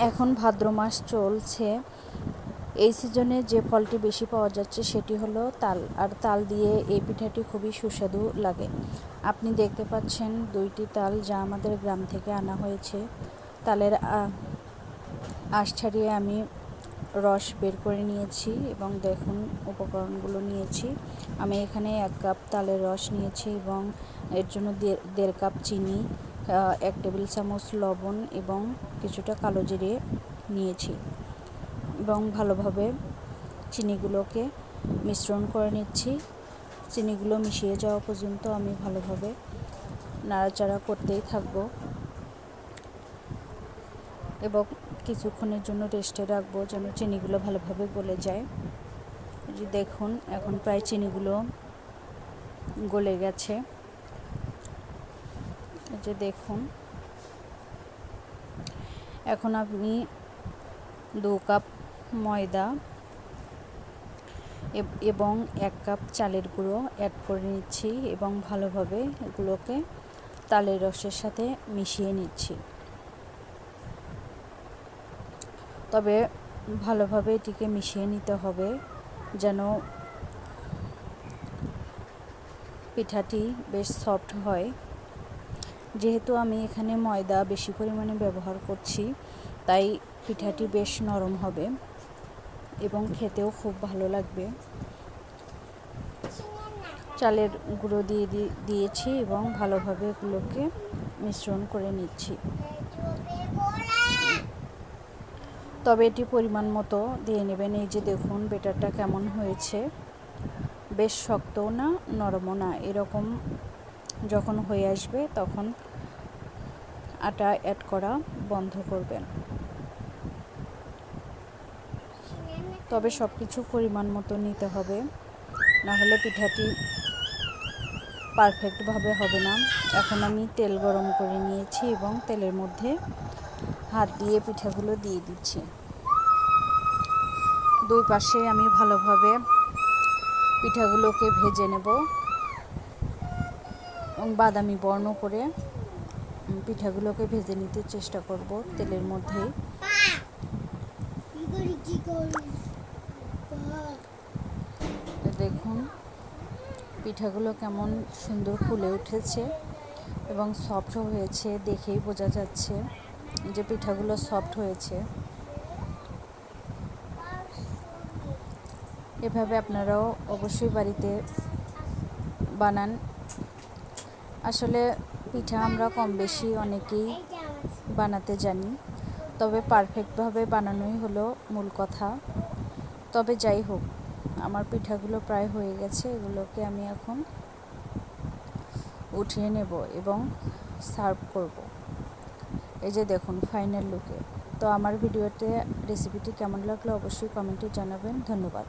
এখন ভাদ্র মাস চলছে। এই সিজনে যে ফলটি বেশি পাওয়া যাচ্ছে সেটি হলো তাল, আর তাল দিয়ে এই পিঠাটি খুবই সুস্বাদু লাগে। আপনি দেখতে পাচ্ছেন 2টি তাল যা আমাদের গ্রাম থেকে আনা হয়েছে। তালের আঁশ ছাড়িয়ে আমি রস বের করে নিয়েছি এবং দেখুন উপকরণগুলো নিয়েছি। আমি এখানে 1 কাপ তালের রস নিয়েছি এবং এর জন্য 1.5 কাপ চিনি, 1 টেবিল চামচ লবণ এবং কিছুটা কালো জিরে নিয়েছি এবং ভালোভাবে চিনিগুলোকে মিশ্রণ করে নিচ্ছি। চিনিগুলো মিশিয়ে যাওয়া পর্যন্ত আমি ভালোভাবে নাড়াচাড়া করতেই থাকবো এবং কিছুক্ষণের জন্য রেস্টে রাখবো যেন চিনিগুলো ভালোভাবে গলে যায়। যে দেখুন এখন প্রায় চিনিগুলো গলে গেছে। যে দেখুন এখন আমি 2 কাপ ময়দা এবং 1 কাপ চালের গুঁড়ো অ্যাড করে নিচ্ছি এবং ভালোভাবে এগুলোকে তালের রসের সাথে মিশিয়ে নিচ্ছি। তবে ভালোভাবে এটিকে মিশিয়ে নিতে হবে যেন পিঠাটি বেশ সফট হয়। যেহেতু আমি এখানে ময়দা বেশি পরিমাণে ব্যবহার করছি তাই পিঠাটি বেশ নরম হবে এবং খেতেও খুব ভালো লাগবে। চালের গুঁড়ো দিয়েছি এবং ভালোভাবে এগুলোকে মিশ্রণ করে নিচ্ছি। তবে এটি পরিমাণ মতো দিয়ে নেবেন। এই যে দেখুন ব্যাটারটা কেমন হয়েছে, বেশ শক্তও না নরমও না, এরকম যখন হয়ে আসবে তখন আটা অ্যাড করা বন্ধ করবেন। তবে সব কিছু পরিমাণ মতো নিতে হবে, না হলে পিঠাটি পারফেক্টভাবে হবে না। এখন আমি তেল গরম করে নিয়েছি এবং তেলের মধ্যে হাত দিয়ে পিঠাগুলো দিয়ে দিচ্ছি। 2 পাশে আমি ভালোভাবে পিঠাগুলোকে ভেজে নেব এবং বাদামি বর্ণ করে পিঠাগুলোকে ভেজে নিতে চেষ্টা করব তেলের মধ্যে। দেখুন পিঠাগুলো কেমন সুন্দর ফুলে উঠেছে এবং সফট হয়েছে, দেখেই বোঝা যাচ্ছে যে পিঠাগুলো সফট হয়েছে। এভাবে আপনারাও অবশ্যই বাড়িতে বানান। আসলে পিঠা আমরা কম বেশি অনেকেই বানাতে জানি, তবে পারফেক্টভাবে বানানোই হলো মূল কথা। তবে যাই হোক, আমার পিঠাগুলো প্রায় হয়ে গেছে। এগুলোকে আমি এখন উঠিয়ে নেব এবং সার্ভ করব। এই যে দেখুন ফাইনাল লুকে। তো আমার ভিডিওতে রেসিপিটি কেমন লাগলো অবশ্যই কমেন্টে জানাবেন। ধন্যবাদ।